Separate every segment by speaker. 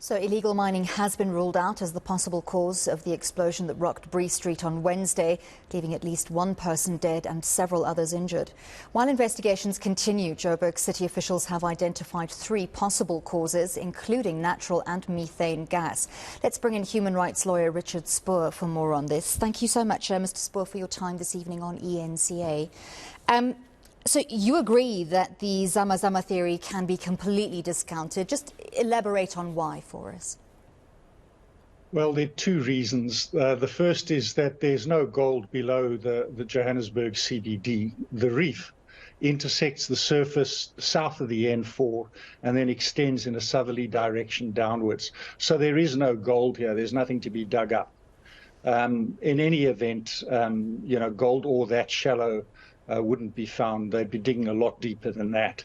Speaker 1: So illegal mining has been ruled out as the possible cause of the explosion that rocked Bree Street on Wednesday, leaving at least one person dead and several others injured. While investigations continue, Joburg city officials have identified 3 possible causes, including natural and methane gas. Let's bring in human rights lawyer Richard Spoor for more on this. Thank you so much, Mr. Spoor, for your time this evening on ENCA. So you agree that the Zama Zama theory can be completely discounted. Just elaborate on why for us.
Speaker 2: Well, there are 2 reasons. The first is that there's no gold below the Johannesburg CBD. The reef intersects the surface south of the N4 and then extends in a southerly direction downwards. So there is no gold here. There's nothing to be dug up. In any event, gold ore that shallow wouldn't be found. They'd be digging a lot deeper than that.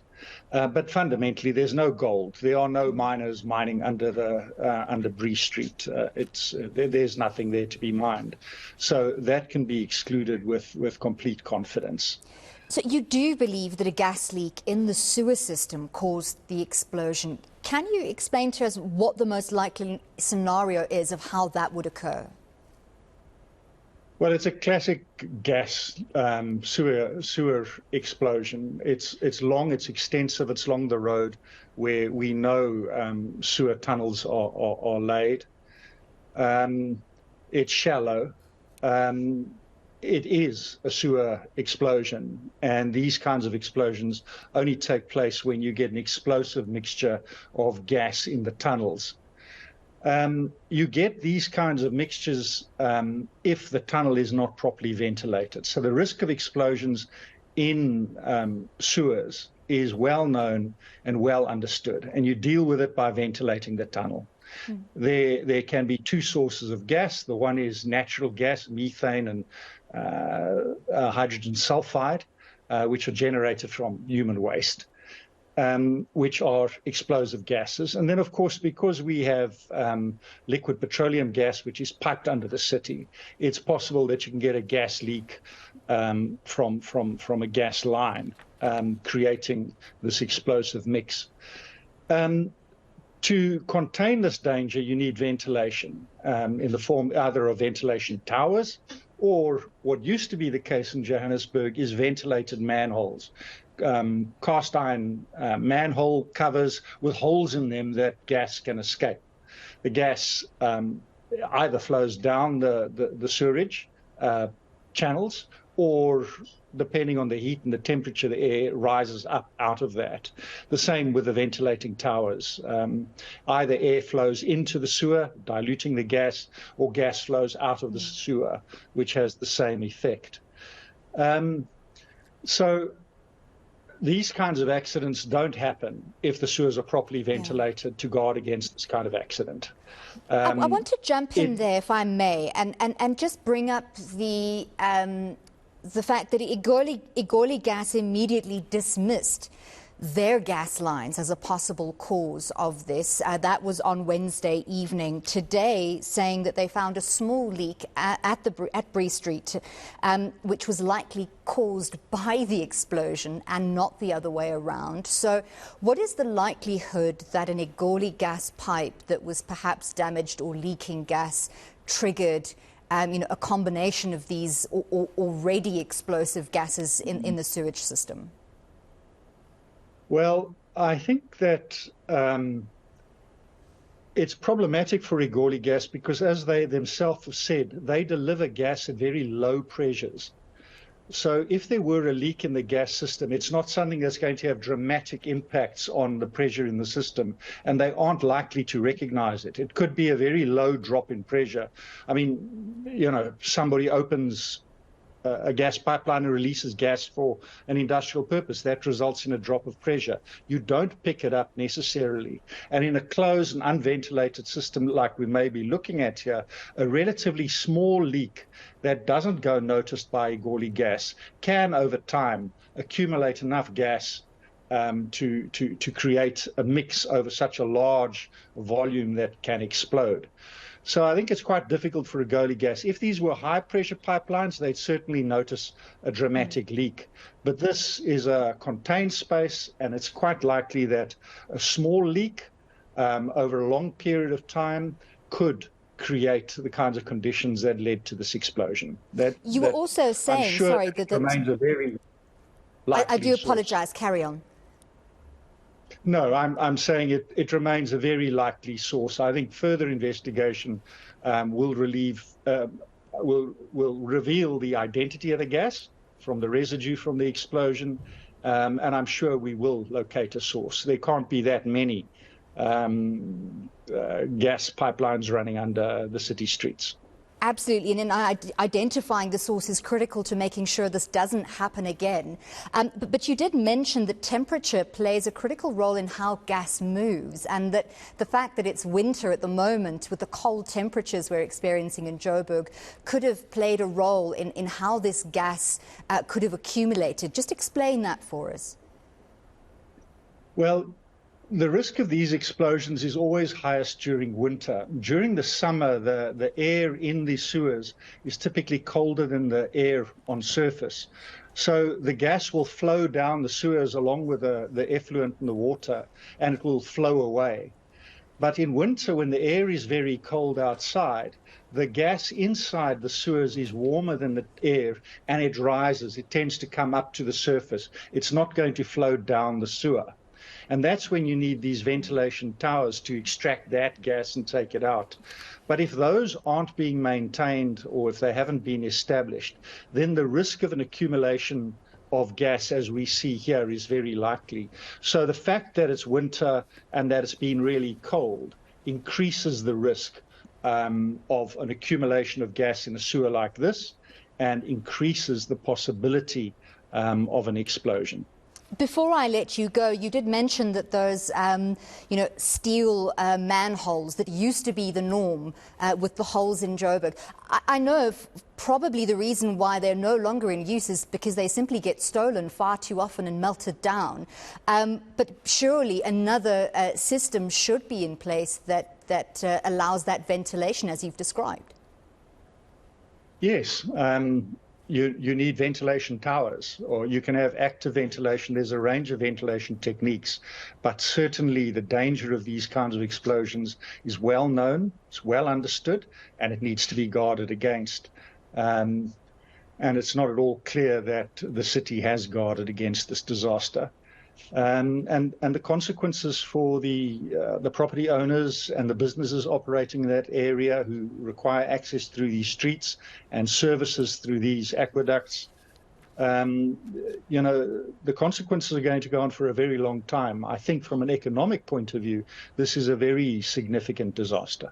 Speaker 2: But fundamentally, there's no gold. There are no miners mining under Bree Street. There's nothing there to be mined. So that can be excluded with complete confidence.
Speaker 1: So you do believe that a gas leak in the sewer system caused the explosion. Can you explain to us what the most likely scenario is of how that would occur?
Speaker 2: Well, it's a classic gas sewer explosion. It's long, it's extensive, it's along the road where we know sewer tunnels are laid. It's shallow. It is a sewer explosion, and these kinds of explosions only take place when you get an explosive mixture of gas in the tunnels. You get these kinds of mixtures if the tunnel is not properly ventilated. So the risk of explosions in sewers is well known and well understood, and you deal with it by ventilating the tunnel. There can be 2 sources of gas. The one is natural gas, methane and hydrogen sulfide, which are generated from human waste. Which are explosive gases. And then, of course, because we have liquid petroleum gas, which is piped under the city, it's possible that you can get a gas leak from a gas line, creating this explosive mix. To contain this danger, you need ventilation in the form either of ventilation towers or what used to be the case in Johannesburg is ventilated manholes. Cast iron manhole covers with holes in them that gas can escape. The gas either flows down the sewerage channels or, depending on the heat and the temperature of the air, rises up out of that. The same with the ventilating towers. Either air flows into the sewer, diluting the gas, or gas flows out of the sewer, which has the same effect. So these kinds of accidents don't happen if the sewers are properly ventilated to guard against this kind of accident.
Speaker 1: I want to jump in there, if I may, and just bring up the fact that Igoli Gas immediately dismissed their gas lines as a possible cause of this. That was on Wednesday evening. Today, saying that they found a small leak at Bree Street, which was likely caused by the explosion and not the other way around. So what is the likelihood that an Igoli gas pipe that was perhaps damaged or leaking gas triggered a combination of these already explosive gases in the sewage system?
Speaker 2: Well, I think that it's problematic for Igoli gas because, as they themselves have said, they deliver gas at very low pressures. So if there were a leak in the gas system, it's not something that's going to have dramatic impacts on the pressure in the system, and they aren't likely to recognize it. It could be a very low drop in pressure. I mean, somebody opens a gas pipeline and releases gas for an industrial purpose. That results in a drop of pressure. You don't pick it up necessarily. And in a closed and unventilated system like we may be looking at here, a relatively small leak that doesn't go noticed by Igoli gas can, over time, accumulate enough gas to create a mix over such a large volume that can explode. So I think it's quite difficult for Igoli gas. If these were high-pressure pipelines, they'd certainly notice a dramatic leak. But this is a contained space, and it's quite likely that a small leak over a long period of time could create the kinds of conditions that led to this explosion.
Speaker 1: You were also
Speaker 2: I'm
Speaker 1: saying,
Speaker 2: sure
Speaker 1: sorry,
Speaker 2: that
Speaker 1: that
Speaker 2: remains a very likely
Speaker 1: I do
Speaker 2: source.
Speaker 1: apologize. Carry on.
Speaker 2: No, I'm saying it remains a very likely source. I think further investigation will reveal the identity of the gas from the residue from the explosion, and I'm sure we will locate a source. There can't be that many gas pipelines running under the city streets.
Speaker 1: Absolutely, and in identifying the source is critical to making sure this doesn't happen again. But you did mention that temperature plays a critical role in how gas moves, and that the fact that it's winter at the moment with the cold temperatures we're experiencing in Joburg could have played a role in how this gas could have accumulated. Just explain that for us.
Speaker 2: Well, the risk of these explosions is always highest during winter. During the summer, the air in the sewers is typically colder than the air on surface. So the gas will flow down the sewers along with the effluent and the water, and it will flow away. But in winter, when the air is very cold outside, the gas inside the sewers is warmer than the air, and it rises. It tends to come up to the surface. It's not going to flow down the sewer. And that's when you need these ventilation towers to extract that gas and take it out. But if those aren't being maintained, or if they haven't been established, then the risk of an accumulation of gas, as we see here, is very likely. So the fact that it's winter and that it's been really cold increases the risk of an accumulation of gas in a sewer like this, and increases the possibility of an explosion.
Speaker 1: Before I let you go, you did mention that those, steel manholes that used to be the norm with the holes in Joburg. I know probably the reason why they're no longer in use is because they simply get stolen far too often and melted down. But surely another system should be in place that allows that ventilation, as you've described.
Speaker 2: Yes. You need ventilation towers, or you can have active ventilation. There's a range of ventilation techniques, but certainly the danger of these kinds of explosions is well known, it's well understood, and it needs to be guarded against. And it's not at all clear that the city has guarded against this disaster. And the consequences for the property owners and the businesses operating in that area who require access through these streets and services through these aqueducts, the consequences are going to go on for a very long time. I think from an economic point of view, this is a very significant disaster.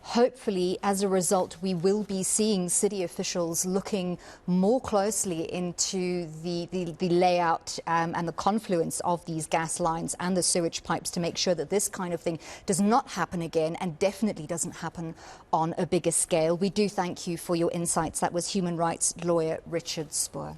Speaker 1: Hopefully, as a result, we will be seeing city officials looking more closely into the layout and the confluence of these gas lines and the sewage pipes to make sure that this kind of thing does not happen again, and definitely doesn't happen on a bigger scale. We do thank you for your insights. That was human rights lawyer Richard Spoor.